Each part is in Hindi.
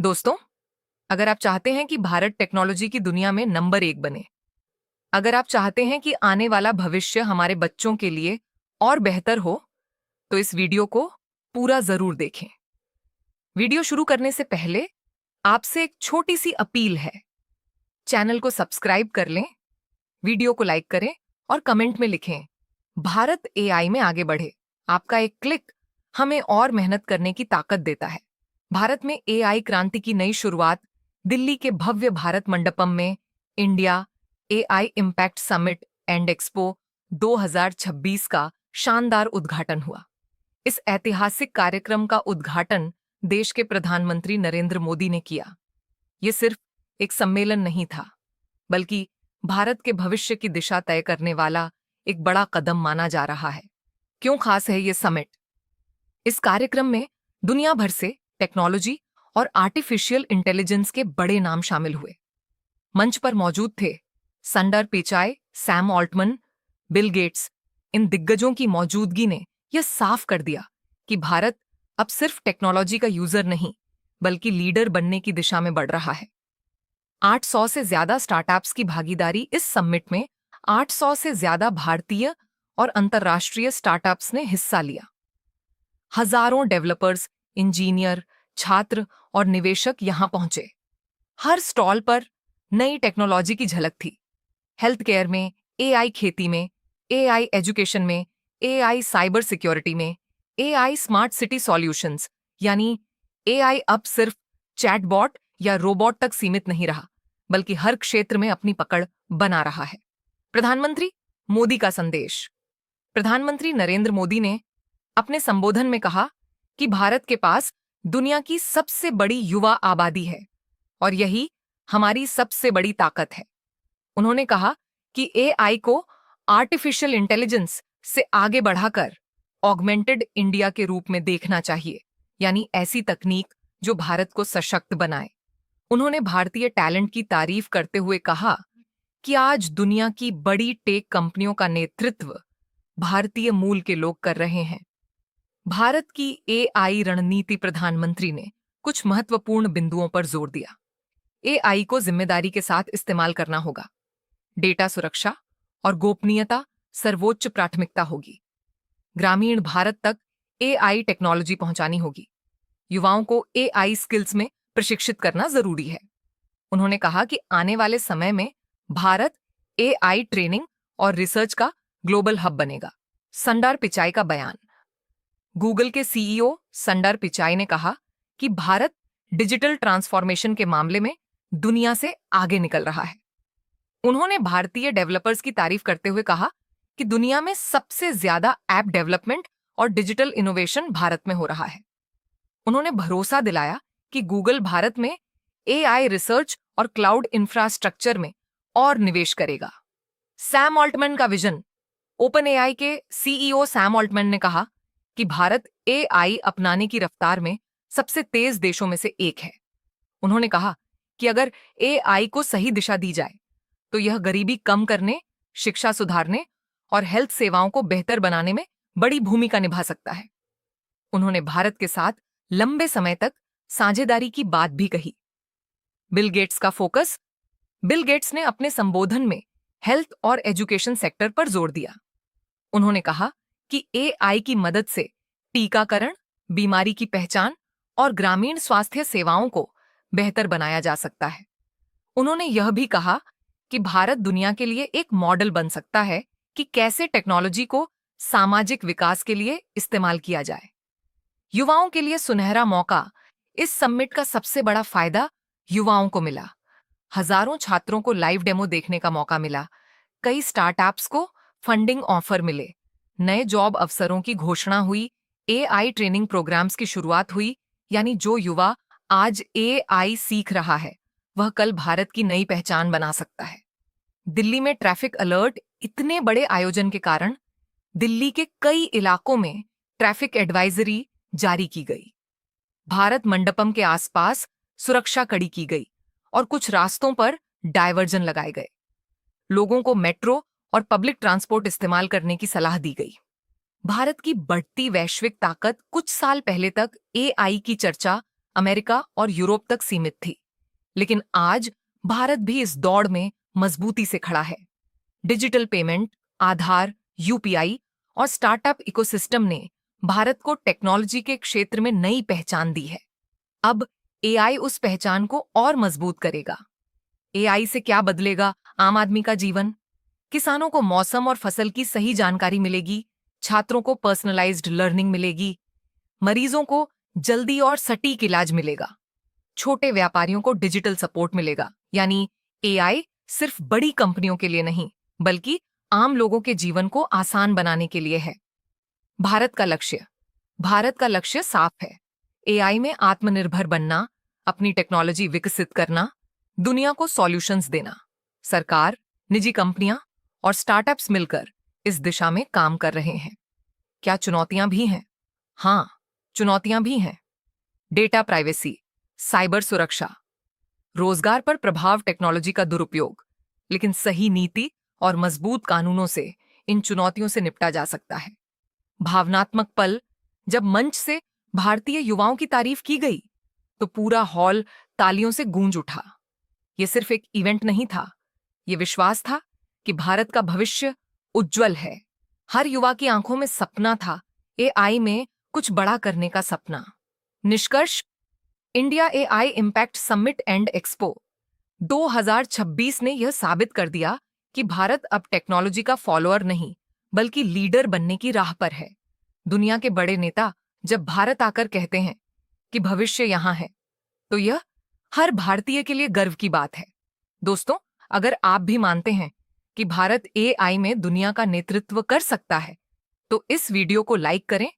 दोस्तों, अगर आप चाहते हैं कि भारत टेक्नोलॉजी की दुनिया में नंबर 1 बने, अगर आप चाहते हैं कि आने वाला भविष्य हमारे बच्चों के लिए और बेहतर हो, तो इस वीडियो को पूरा जरूर देखें। वीडियो शुरू करने से पहले आपसे एक छोटी सी अपील है। चैनल को सब्सक्राइब कर लें, वीडियो को लाइक करें और कमेंट में लिखें, भारत एआई में आगे बढ़े। आपका एक क्लिक हमें और मेहनत करने की ताकत देता है। भारत में एआई क्रांति की नई शुरुआत दिल्ली के भव्य भारत मंडपम में India AI impact summit and expo 2026 का शानदार उद्घाटन हुआ। इस ऐतिहासिक कार्यक्रम का उद्घाटन देश के प्रधानमंत्री नरेंद्र मोदी ने किया। ये सिर्फ एक सम्मेलन नहीं था, बल्कि भारत के भविष्य की दिशा तय करने वाला एक बड़ा कदम माना जा रहा है। क्यों खास है ये समिट? इस कार्यक्रम में दुनिया भर से टेक्नोलॉजी और आर्टिफिशियल इंटेलिजेंस के बड़े नाम शामिल हुए। मंच पर मौजूद थे Sundar Pichai, Sam Altman, Bill Gates. इन दिग्गजों की मौजूदगी ने यह साफ कर दिया कि भारत अब सिर्फ टेक्नोलॉजी का यूजर नहीं, बल्कि लीडर बनने की दिशा में बढ़ रहा है। 800 से ज्यादा स्टार्टअप्स की भागीदारी इस समिट में 800 से ज्यादा भारतीय और अंतर्राष्ट्रीय स्टार्टअप्स ने हिस्सा लिया। हजारों डेवलपर्स, इंजीनियर, छात्र और निवेशक यहां पहुंचे। हर स्टॉल पर नई टेक्नोलॉजी की झलक थी। हेल्थ केयर में एआई, खेती में एआई, एजुकेशन में एआई, साइबर सिक्योरिटी में एआई, स्मार्ट सिटी सॉल्यूशंस। यानी एआई अब सिर्फ चैटबॉट या रोबोट तक सीमित नहीं रहा, बल्कि हर क्षेत्र में अपनी पकड़ बना रहा है। प्रधानमंत्री मोदी का संदेश। प्रधानमंत्री नरेंद्र मोदी ने अपने संबोधन में कहा कि भारत के पास दुनिया की सबसे बड़ी युवा आबादी है और यही हमारी सबसे बड़ी ताकत है। उन्होंने कहा कि एआई को आर्टिफिशियल इंटेलिजेंस से आगे बढ़ाकर ऑगमेंटेड इंडिया के रूप में देखना चाहिए, यानी ऐसी तकनीक जो भारत को सशक्त बनाए। उन्होंने भारतीय टैलेंट की तारीफ करते हुए कहा कि आज दुनिया की बड़ी टेक कंपनियों का नेतृत्व भारतीय मूल के लोग कर रहे हैं। भारत की एआई रणनीति। प्रधानमंत्री ने कुछ महत्वपूर्ण बिंदुओं पर जोर दिया। एआई को जिम्मेदारी के साथ इस्तेमाल करना होगा। डेटा सुरक्षा और गोपनीयता सर्वोच्च प्राथमिकता होगी। ग्रामीण भारत तक एआई टेक्नोलॉजी पहुंचानी होगी। युवाओं को एआई स्किल्स में प्रशिक्षित करना जरूरी है। उन्होंने कहा कि आने वाले समय में भारत एआई ट्रेनिंग और रिसर्च का ग्लोबल हब बनेगा। संडर पिचाई का बयान। गूगल के सीईओ संडर पिचाई ने कहा कि भारत डिजिटल ट्रांसफॉर्मेशन के मामले में दुनिया से आगे निकल रहा है। उन्होंने भारतीय डेवलपर्स की तारीफ करते हुए कहा कि दुनिया में सबसे ज्यादा ऐप डेवलपमेंट और डिजिटल इनोवेशन भारत में हो रहा है। उन्होंने भरोसा दिलाया कि गूगल भारत में एआई रिसर्च और क्लाउड इंफ्रास्ट्रक्चर में और निवेश करेगा। सैम ऑल्टमन का विजन। ओपन एआई के सीईओ सैम ऑल्टमन ने कहा कि भारत एआई अपनाने की रफ्तार में सबसे तेज देशों में से एक है। उन्होंने कहा कि अगर एआई को सही दिशा दी जाए तो यह गरीबी कम करने, शिक्षा सुधारने और हेल्थ सेवाओं को बेहतर बनाने में बड़ी भूमिका निभा सकता है। उन्होंने भारत के साथ लंबे समय तक साझेदारी की बात भी कही। बिल गेट्स का फोकस। बिल गेट्स ने अपने संबोधन में हेल्थ और एजुकेशन सेक्टर पर जोर दिया। उन्होंने कहा कि एआई की मदद से टीकाकरण, बीमारी की पहचान और ग्रामीण स्वास्थ्य सेवाओं को बेहतर बनाया जा सकता है। उन्होंने यह भी कहा कि भारत दुनिया के लिए एक मॉडल बन सकता है कि कैसे टेक्नोलॉजी को सामाजिक विकास के लिए इस्तेमाल किया जाए। युवाओं के लिए सुनहरा मौका। इस समिट का सबसे बड़ा फायदा युवाओं को मिला। हजारों छात्रों को लाइव डेमो देखने का मौका मिला। कई स्टार्टअप्स को फंडिंग ऑफर मिले। नए जॉब अवसरों की घोषणा हुई। एआई ट्रेनिंग प्रोग्राम्स की शुरुआत हुई, यानी जो युवा आज एआई सीख रहा है वह कल भारत की नई पहचान बना सकता है। दिल्ली में ट्रैफिक अलर्ट। इतने बड़े आयोजन के कारण दिल्ली के कई इलाकों में ट्रैफिक एडवाइजरी जारी की गई। भारत मंडपम के आसपास सुरक्षा कड़ी की गई और कुछ रास्तों पर डायवर्जन लगाए गए। लोगों को मेट्रो और पब्लिक ट्रांसपोर्ट इस्तेमाल करने की सलाह दी गई। भारत की बढ़ती वैश्विक ताकत। कुछ साल पहले तक एआई की चर्चा अमेरिका और यूरोप तक सीमित थी। लेकिन आज भारत भी इस दौड़ में मजबूती से खड़ा है। डिजिटल पेमेंट, आधार, यूपीआई और स्टार्टअप इकोसिस्टम ने भारत को टेक्नोलॉजी के क्षेत्र में नई पहचान दी है। अब एआई उस पहचान को और मजबूत करेगा। एआई से क्या बदलेगा आम आदमी का जीवन? किसानों को मौसम और फसल की सही जानकारी मिलेगी, छात्रों को पर्सनलाइज्ड लर्निंग मिलेगी, मरीजों को जल्दी और सटीक इलाज मिलेगा, छोटे व्यापारियों को डिजिटल सपोर्ट मिलेगा। यानी एआई सिर्फ बड़ी कंपनियों के लिए नहीं, बल्कि आम लोगों के जीवन को आसान बनाने के लिए है। भारत का लक्ष्य साफ है। एआई में आत्मनिर्भर बनना, अपनी टेक्नोलॉजी विकसित करना, दुनिया को सॉल्यूशंस देना। सरकार, निजी कंपनियां और स्टार्टअप्स मिलकर इस दिशा में काम कर रहे हैं। क्या चुनौतियां भी हैं? हाँ, चुनौतियां भी हैं। डेटा प्राइवेसी, साइबर सुरक्षा, रोजगार पर प्रभाव, टेक्नोलॉजी का दुरुपयोग। लेकिन सही नीति और मजबूत कानूनों से इन चुनौतियों से निपटा जा सकता है। भावनात्मक पल, जब मंच से भारतीय युवाओं की तारीफ की गई तो पूरा हॉल तालियों से गूंज उठा। ये सिर्फ एक इवेंट नहीं था, ये विश्वास था कि भारत का भविष्य उज्जवल है। हर युवा की आंखों में सपना था, एआई में कुछ बड़ा करने का सपना। निष्कर्ष, India AI impact summit and expo 2026 ने यह साबित कर दिया कि भारत अब टेक्नोलॉजी का फॉलोअर नहीं, बल्कि लीडर बनने की राह पर है। दुनिया के बड़े नेता जब भारत आकर कहते हैं कि भविष्य यहां है, तो यह हर भारतीय के लिए गर्व की बात है। दोस्तों, अगर आप भी मानते हैं कि भारत एआई में दुनिया का नेतृत्व कर सकता है, तो इस वीडियो को लाइक करें,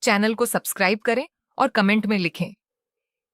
चैनल को सब्सक्राइब करें और कमेंट में लिखें